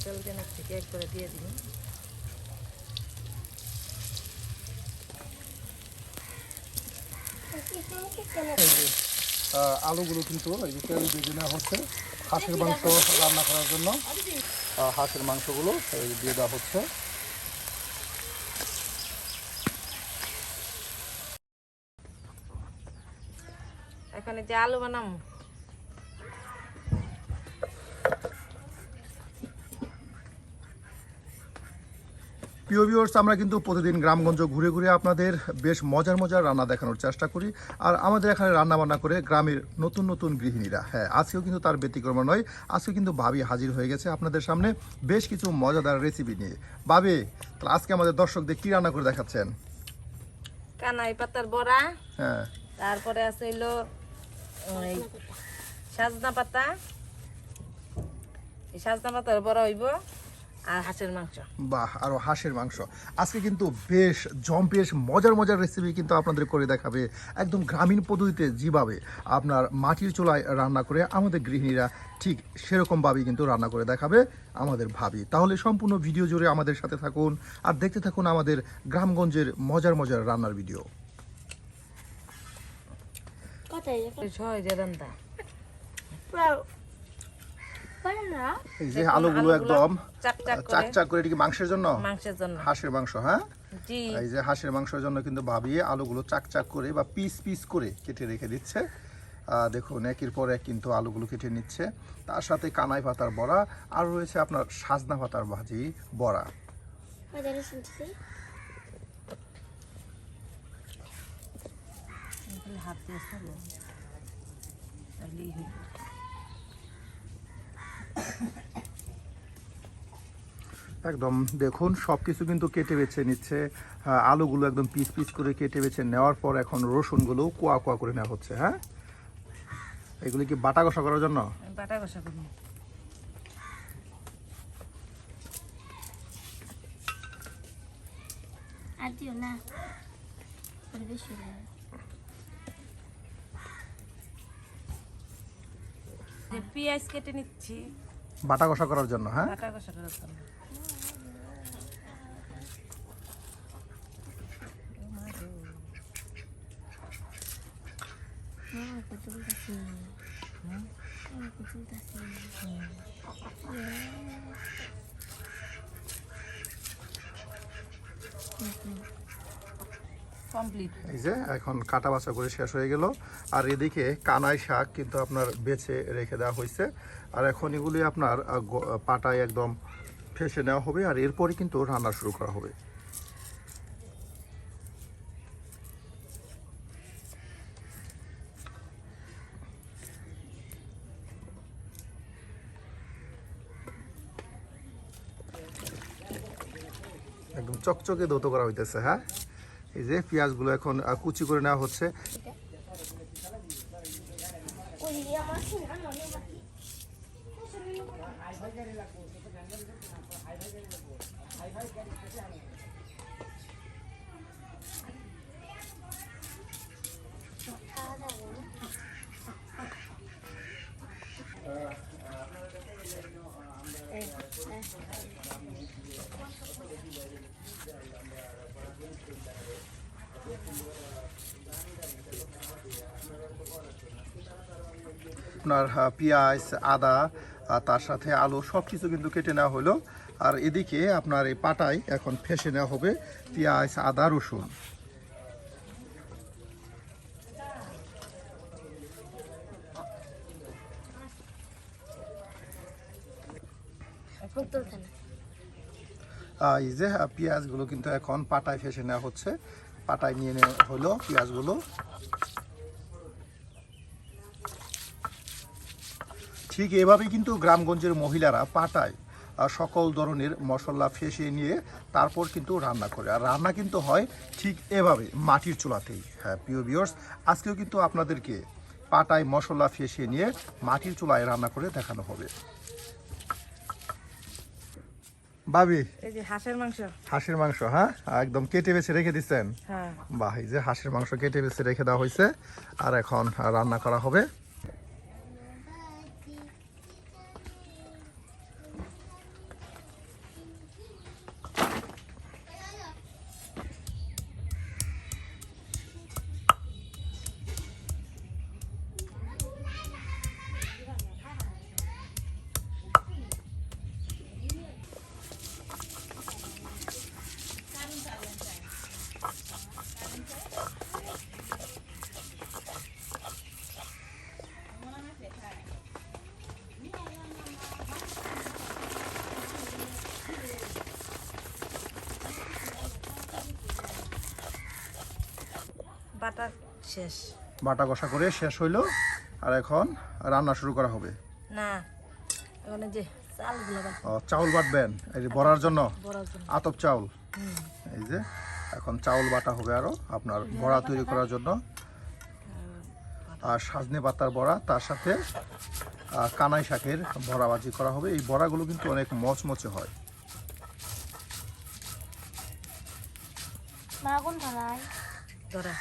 তেল যেন থেকে এক করে দিয়ে দিন। আলুগুলো কিন্তু এই যে তেল দিয়ে দেওয়া হচ্ছে হাঁসের মাংস রান্না করার জন্য। হাঁসের মাংসগুলো এই দিয়ে দেওয়া হচ্ছে। এখন এই যে আলু বানাবো। প্রিয় ভিউয়ার্স, আমরা কিন্তু প্রতিদিন গ্রামগঞ্জ ঘুরে ঘুরে আপনাদের বেশ মজার মজার রান্না দেখানোর চেষ্টা করি। আর আমাদের এখানে রান্না বান্না করে গ্রামের নতুন নতুন গৃহিণীরা, হ্যাঁ আজকেও কিন্তু তার ব্যতিক্রম নয়। আজকে কিন্তু ভাবি হাজির হয়ে গেছে আপনাদের সামনে বেশ কিছু মজাদার রেসিপি নিয়ে। ভাবি, তাহলে আজকে আমাদের দর্শকদের কি রান্না করে দেখাচ্ছেন? কানাই পাতার বড়া, হ্যাঁ, তারপরে আছে হইলো ওই সাজনা পাতা, এই সাজনা পাতার বড়া হইব, আর হাঁসের মাংস। বাহ, আরও হাঁসের মাংস। আজকে কিন্তু বেশ বেশ মজার মজার রেসিপি কিন্তু আপনাদের করে দেখাবে একদম গ্রামীণ পদ্ধতিতে, যেভাবে আপনার মাটির চুলায় রান্না করে আমাদের গৃহিণীরা ঠিক সেরকমভাবেই কিন্তু রান্না করে দেখাবে আমাদের ভাবি। তাহলে সম্পূর্ণ ভিডিও জুড়ে আমাদের সাথে থাকুন আর দেখতে থাকুন আমাদের গ্রামগঞ্জের মজার মজার রান্নার ভিডিও। এই যে আলুগুলো একদম চাকচাক করে, এটা কি মাংসের জন্য? মাংসের জন্য, হাঁসের মাংস। হ্যাঁ, জি। এই যে হাঁসের মাংসের জন্য কিন্তু ভাবিয়ে আলুগুলো চাকচাক করে বা পিস পিস করে কেটে রেখে দিচ্ছে। দেখুন একের পর এক কিন্তু আলুগুলো কেটে নিচ্ছে। তার সাথে কানাই পাতার বড়া, আর রয়েছে আপনার সাজনা পাতার ভাজি বড়া। একদম দেখুন সবকিছু কিন্তু কেটে বেছে নিচ্ছে। আলুগুলো একদম পিস পিস করে কেটে বেছে নেওয়ার পর এখন রসুনগুলো কোয়া কোয়া করে নেওয়া হচ্ছে। হ্যাঁ, এগুলি কি বাটা কষা করার জন্য? বাটা কষা করব। আর দিও না, বেশি পেঁয়াজ কেটে নিচ্ছি বাটা কষা করার জন্য। হ্যাঁ, বাটা কষা করার জন্য। কমপ্লিট। এই যে এখন কাটা বাছা করে শেষ হয়ে গেল। আর এদিকে কানাই শাক কিন্তু আপনার বেছে রেখে দেওয়া হয়েছে। আর এখন এগুলি আপনার পাটায় একদম ফেসে নেওয়া হবে, আর এরপরই কিন্তু রান্না শুরু করা হবে। একদম চকচকে দৌত করা হইতেছে। হ্যাঁ, এই যে পেঁয়াজগুলো এখন কুচি করে নেওয়া হচ্ছে। আপনার পেঁয়াজ, আদা, তার সাথে আলু সব কিছু কিন্তু কেটে নেওয়া হলো। আর এদিকে আপনার এই পাটায় এখন ফেসে নেওয়া হবে পেঁয়াজ, আদা, রসুন। এই যে পেঁয়াজগুলো কিন্তু এখন পাটায় ফেসে নেওয়া হচ্ছে। পাটায় নিয়ে নেওয়া হলো পেঁয়াজগুলো। ঠিক এভাবেই কিন্তু গ্রামগঞ্জের মহিলারা পাটায় সকল ধরনের মশলা ফেসিয়ে নিয়ে তারপর কিন্তু রান্না করে। আর রান্না কিন্তু হয় ঠিক এভাবে মাটির চুলাতেই। হ্যাঁ প্রিয় ভিউয়ার্স, আজকেও কিন্তু আপনাদেরকে পাটায় মশলা ফেসিয়ে নিয়ে মাটির চুলায় রান্না করে দেখানো হবে। ভাবি, এই যে হাঁসের মাংস। হাঁসের মাংস, হ্যাঁ একদম কেটে বেছে রেখে দিচ্ছেন? হ্যাঁ, বাহ, এই যে হাঁসের মাংস কেটে বেছে রেখে দেওয়া হয়েছে। আর এখন রান্না করা হবে। বাটা শেষ। বাটা কষা করে শেষ হইলো, আর এখন রান্না শুরু করা হবে। না, এখন এই যে চালগুলো বাটা চাউল বাটবেন এই যে বড়ার জন্য, বড়ার জন্য। আতপ চাউল। এই যে এখন চাউল বাটা হবে আরো আপনার বড়া তৈরি করার জন্য। আর সজনে পাতার বড়া, তার সাথে কানাই শাকের বড়া ভাজি করা হবে। এই বড়াগুলো কিন্তু অনেক মচমচে হয়। মা কোন ধরায় ধরা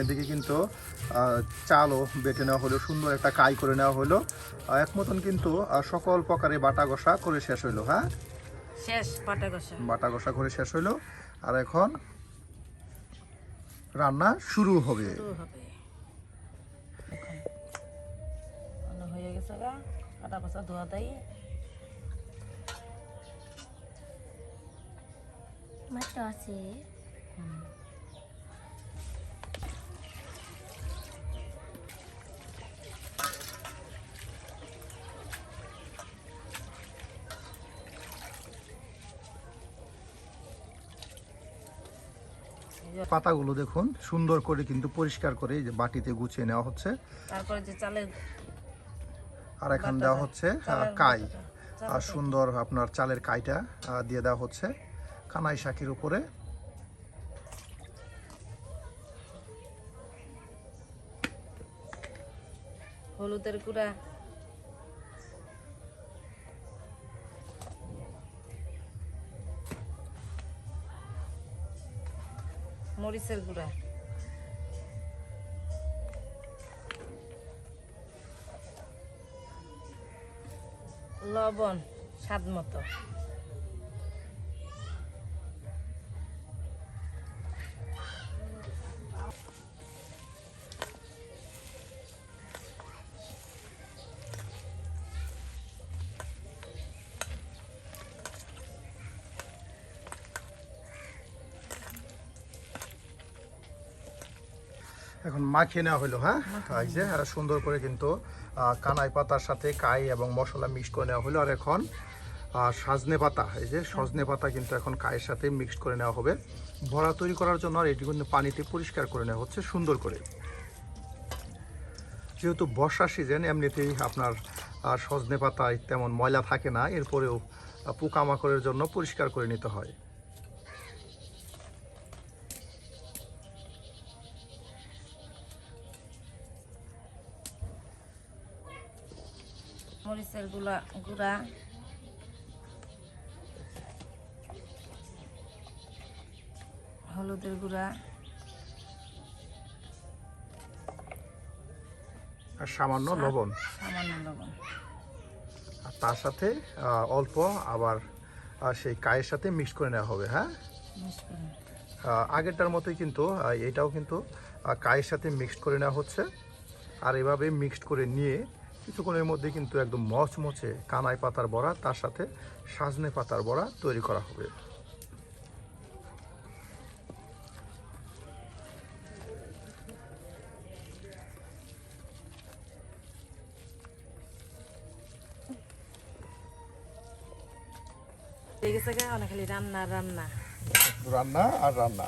এদিকে কিন্তু চালও বেটে নেওয়া হলো, সুন্দর একটা কাই করে নেওয়া হলো। এক মতন কিন্তু সকল প্রকারে বাটা ঘষা করে শেষ হইলো। হ্যাঁ, শেষ বাটা কষা। বাটা ঘষা করে শেষ হইলো, আর এখন রান্না শুরু হবে। শুরু হবে। এখন হয়ে গেছে গা কাটা কষা ধোয়া দেয়। মাছটা আছে পাতাগুলো দেখুন সুন্দর করে কিন্তু পরিষ্কার করে এই যে বাটিতে গুছিয়ে নেওয়া হচ্ছে। তারপরে যে চালের আর এখন দেওয়া হচ্ছে কাই, আর সুন্দর আপনার চালের কাইটা দিয়ে দেওয়া হচ্ছে কানাই শাকের উপরে। হলুদের গুঁড়া, মরিচের গুঁড়া, লবণ স্বাদ মতো, এখন মাখিয়ে নেওয়া হলো। হ্যাঁ, এই যে সুন্দর করে কিন্তু কানাই পাতার সাথে কাই এবং মশলা মিক্স করে নেওয়া হলো। আর এখন সজনে পাতা, এই যে সজনে পাতা কিন্তু এখন কায়ের সাথে মিক্সড করে নেওয়া হবে বড়া তৈরি করার জন্য। আর এটি কিন্তু পানিতে পরিষ্কার করে নেওয়া হচ্ছে সুন্দর করে। যেহেতু বর্ষার সিজন, এমনিতেই আপনার সজনে পাতায় তেমন ময়লা থাকে না, এরপরেও পোকামাকড়ের জন্য পরিষ্কার করে নিতে হয়। মরিচের গুঁড়া, হলুদের গুঁড়া, আর সামান্য লবণ, সামান্য লবণ, আর তার সাথে অল্প আবার সেই কায়ের সাথে মিক্স করে নেওয়া হবে। হ্যাঁ, মিক্স করে আগেরটার মতোই কিন্তু এটাও কিন্তু কায়ের সাথে মিক্সড করে নেওয়া হচ্ছে। আর এভাবে মিক্সড করে নিয়ে কিছুক্ষণের মধ্যে কিন্তু একদম মচমচে কানাই পাতার বড়া, তার সাথে সজনে পাতার বড়া তৈরি করা হবে। হয়ে গেছে গা, অনেক খালি রান্না রান্না। রান্না আর রান্না।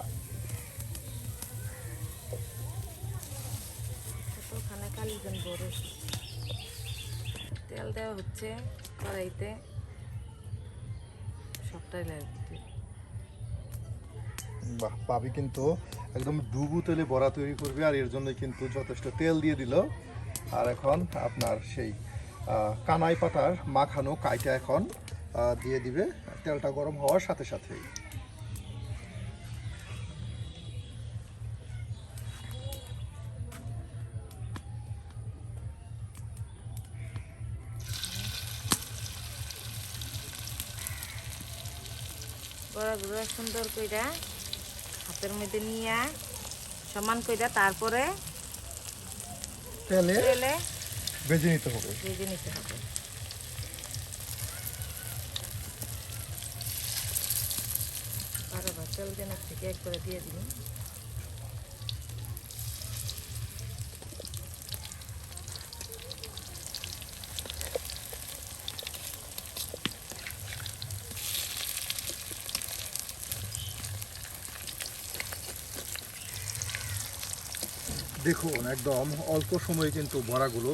কতখানে কালিজন বড় তেল দেওয়া হচ্ছে কড়াইতে, সবটাই লাগবে। বাহ, পাবি কিন্তু একদম ডুবু তেলে বড়া তৈরি করবে, আর এর জন্য কিন্তু যথেষ্ট তেল দিয়ে দিল। আর এখন আপনার সেই কানাই পাতার মাখানো কাইটা এখন দিয়ে দিবে তেলটা গরম হওয়ার সাথে সাথেই। বড়াগুলো সুন্দর কইরা হাতের মধ্যে নিয়ে সমান কইরা তারপরে তেলে তেলে ভেজে নিতে হবে। ভেজে নিতে হবে। বারবার তেল যেন থেকে একবারে দিয়ে দিন। দেখুন একদম অল্প সময়ে কিন্তু বড়াগুলো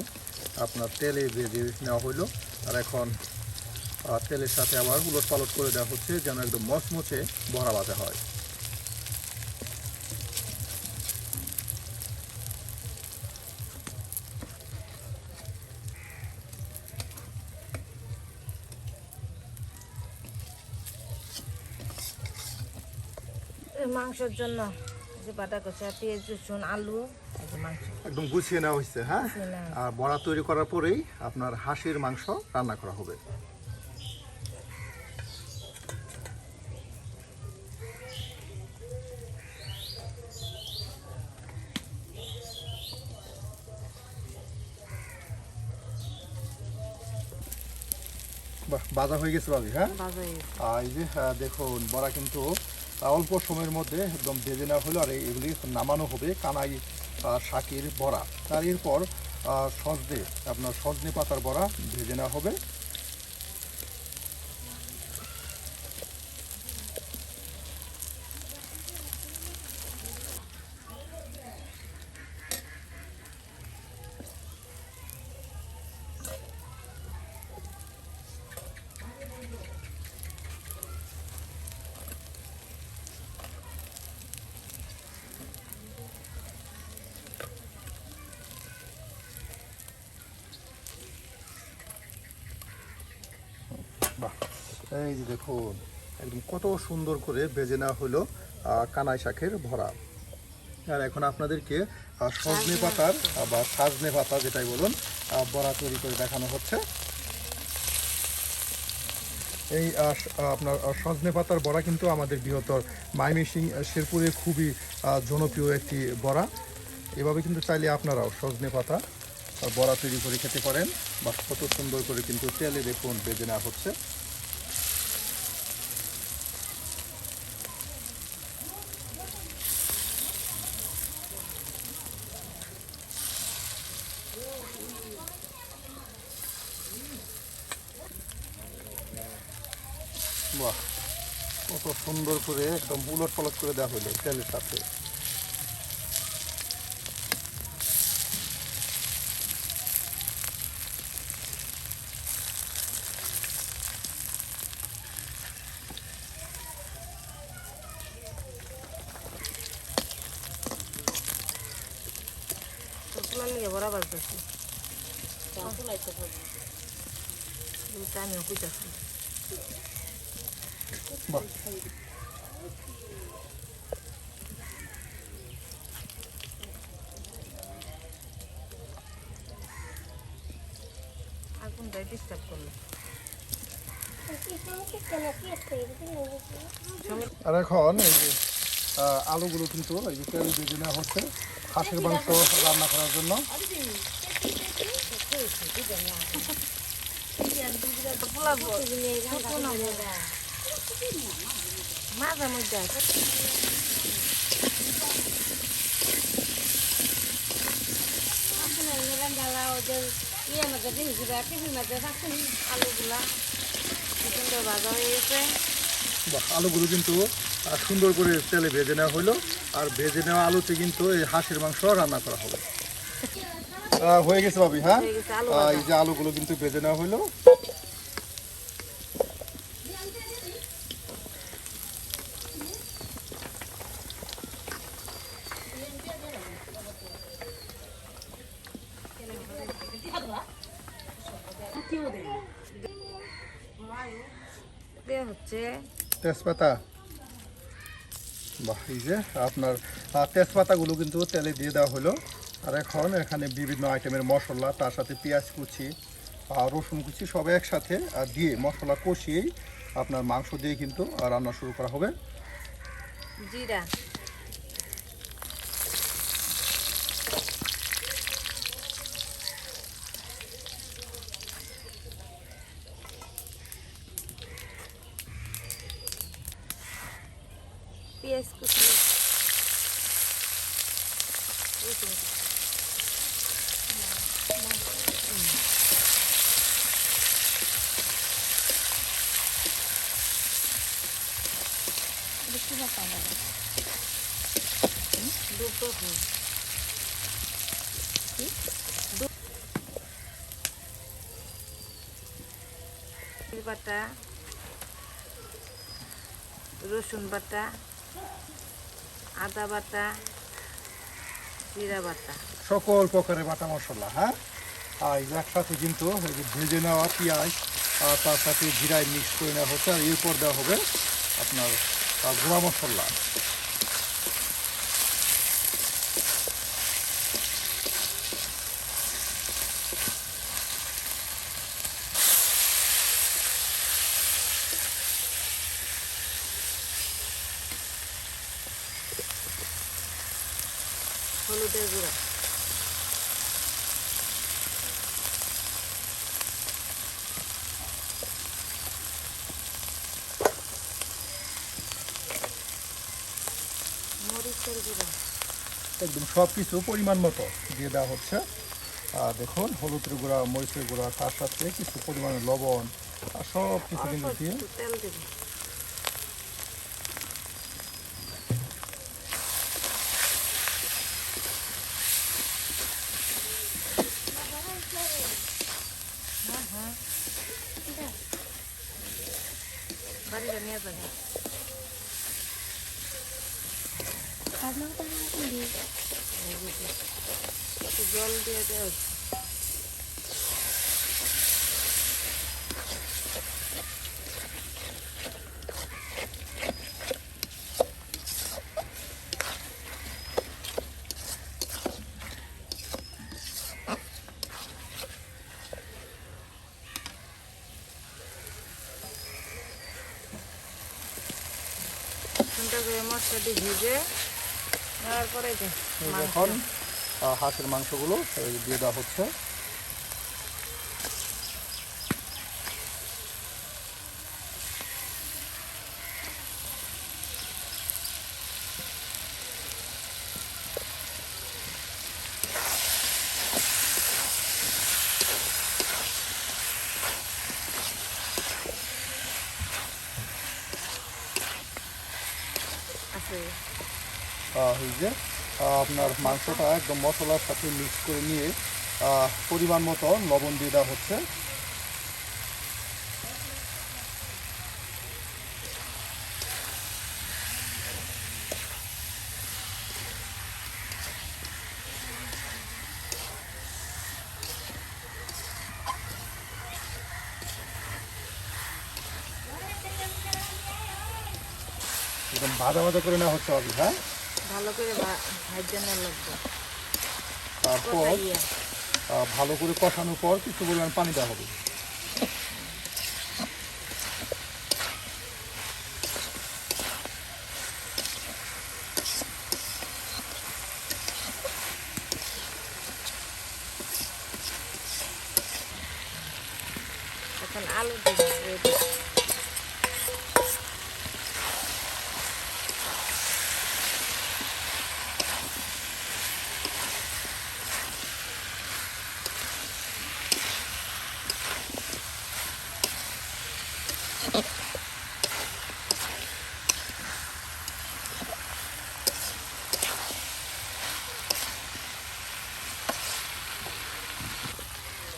আপনার তেলে ভেজে নেওয়া হলো। আর এখন তেলের সাথে আবার উলট পালট করে দেওয়া হচ্ছে যেন একদম মচমচে বড়া ভাজা হয়। এই মাংসের জন্য যে বাটা কষা পেঁয়াজ রসুন আলু এই যে মাংস একদম গুছিয়ে নেওয়া হয়েছে, হ্যাঁ। গুছিয়ে নেওয়া হয়েছে। আর বড়া তৈরি করার পরেই আপনার হাঁসের মাংস রান্না করা হবে। বাহ, ভাজা হয়ে গেছে ভাবি, হ্যাঁ। ভাজা হয়ে গেছে। আর এই যে দেখুন বড়া কিন্তু অল্প সময়ের মধ্যে একদম ভেজে নেওয়া হলো। আর এগুলি নামানো হবে কানাই শাকের বড়া। তার এরপর আপনার সজনে পাতার বড়া ভেজে নেওয়া হবে। বাহ, এই যে দেখুন একদম কত সুন্দর করে ভেজে নেওয়া হলো কানাই শাকের ভরা। আর এখন আপনাদেরকে সজনে পাতার বা সাজনে পাতা যেটাই বলুন বড়া তৈরি করে দেখানো হচ্ছে। এই আপনার সজনে পাতার বড়া কিন্তু আমাদের বৃহত্তর ময়মনসিং শেরপুরে খুবই জনপ্রিয় একটি বড়া। এভাবে কিন্তু চাইলে আপনারাও সজনে পাতা বড়া তৈরি করে খেতে পারেন। বা কত সুন্দর করে কিন্তু তেলে দেখুন ভেজে নেওয়া হচ্ছে। বাহ, কত সুন্দর করে একদম উলট পালট করে দেওয়া হলো তেলের সাথে। চুলার লিগে বড়া ভাজতেছি আমিও কুইতেছি। বাহ, আগুনটাই ডিস্টার্ব করলো। আর এখন এই যে আলুগুলো কিন্তু এই যে তেল ভেজে নেওয়া হচ্ছে হাঁসের মাংস রান্না করার জন্য। মাঝে মধ্যে আলুগুলা কি সুন্দর ভাজা হয়ে গেছে। বাহ, আলুগুলো কিন্তু সুন্দর করে তেলে ভেজে নেওয়া হলো। আর ভেজে নেওয়া আলুতে কিন্তু এই হাঁসের মাংস রান্না করা হবে। হয়ে গেছে ভাবি, হ্যাঁ। হয়ে গেছে আলু ভাজা। এই যে আলুগুলো কিন্তু ভেজে নেওয়া হলো। দেয়া হচ্ছে তেজপাতা। বাহ, এই যে আপনার তেজপাতাগুলো কিন্তু তেলে দিয়ে দেওয়া হলো। আর এখন এখানে বিভিন্ন আইটেমের মশলা, তার সাথে পেঁয়াজ কুচি রসুন কুচি সব একসাথে দিয়ে মশলা কষিয়েই আপনার মাংস দিয়ে কিন্তু রান্না শুরু করা হবে। জিরা, পেঁয়াজ কুচি, রসুন কুচি। দুটো দিচ্ছি। বাটা, রসুন বাটা, আদা বাটা, জিরা বাটা। সকল প্রকারের বাটা মশলা, হ্যাঁ। আর এই যে একসাথে কিন্তু এই যে ভেজে নেওয়া পেঁয়াজ আর তার সাথে জিরায় মিক্স করে নেওয়া হচ্ছে, আর এরপর দেওয়া হবে আপনার গুঁড়া মশলা। হলুদের গুঁড়া, মরিচের গুঁড়া, একদম সব কিছু পরিমাণ মতো দিয়ে দেওয়া হচ্ছে। আর দেখুন হলুদের গুঁড়া, মরিচের গুঁড়া, তার সাথে কিছু পরিমাণে লবণ আর সব কিছু অল্প কিন্তু দিয়ে একটু তেল দেবে। বাড়িটা নিয়ে যাবে। একটু জল দিয়ে দেওয়া হচ্ছে। সুন্দর করে মশলা দিয়ে ভেজে নেওয়ার পরে যে এই এখন হাঁসের মাংসগুলো এই দিয়ে দেওয়া হচ্ছে। আছে এই যে আপনার মাংসটা একদম মশলার সাথে মিক্স করে নিয়ে পরিমাণ মতো লবণ দিয়ে দেওয়া হচ্ছে। একদম ভাজা ভাজা করে নেওয়া হচ্ছে আগে, হ্যাঁ। ভালো করে ভাজা নেওয়া লাগবে। তারপর কষাইয়া ভালো করে কষানোর পর কিছু পরিমাণ পানি দেওয়া হবে। এখন আলু দিবে।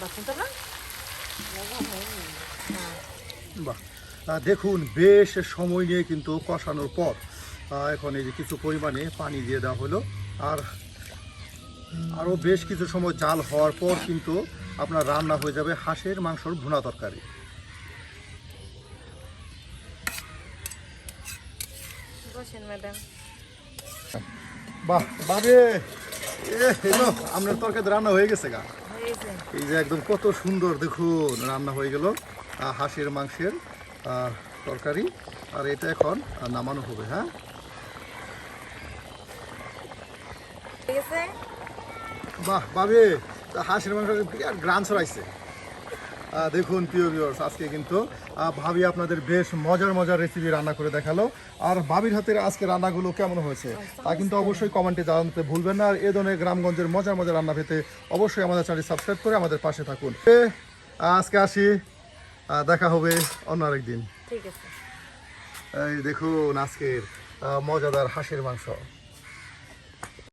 বাসন তো না বাহ, দেখুন বেশ সময় নিয়ে কিন্তু কষানোর পর এখন এই যে কিছু পরিমাণে পানি দিয়ে দেওয়া হলো। আর আরও বেশ কিছু সময় জাল হওয়ার পর কিন্তু আপনার রান্না হয়ে যাবে হাঁসের মাংসর ভুনা তরকারি। বসেন ম্যাডাম। বাহ বাবে, আপনার তরকারি রান্না হয়ে গেছে গা। হয়েছে। এই যে একদম কত সুন্দর দেখুন রান্না হয়ে গেল হাঁসের মাংসের তরকারি। আর এটা এখন নামানো হবে, হ্যাঁ। ঠিক আছে। বাহ বাবে, হাঁসের মাংস বিরাট গ্রান ছড়াইছে। দেখুন প্রিয় ভিউয়ার্স, আজকে কিন্তু ভাবি আপনাদের বেশ মজার মজার রেসিপি রান্না করে দেখালো। আর ভাবির হাতের আজকে রান্নাগুলো কেমন হয়েছে তা কিন্তু অবশ্যই কমেন্টে জানাতে ভুলবেন না। আর এ ধরনের গ্রামগঞ্জের মজার মজার রান্না পেতে অবশ্যই আমাদের চ্যানেল সাবস্ক্রাইব করে আমাদের পাশে থাকুন। আজকে আসি, দেখা হবে অন্য আরেকদিন। ঠিক আছে। এই দেখুন আজকের মজাদার হাঁসের মাংস।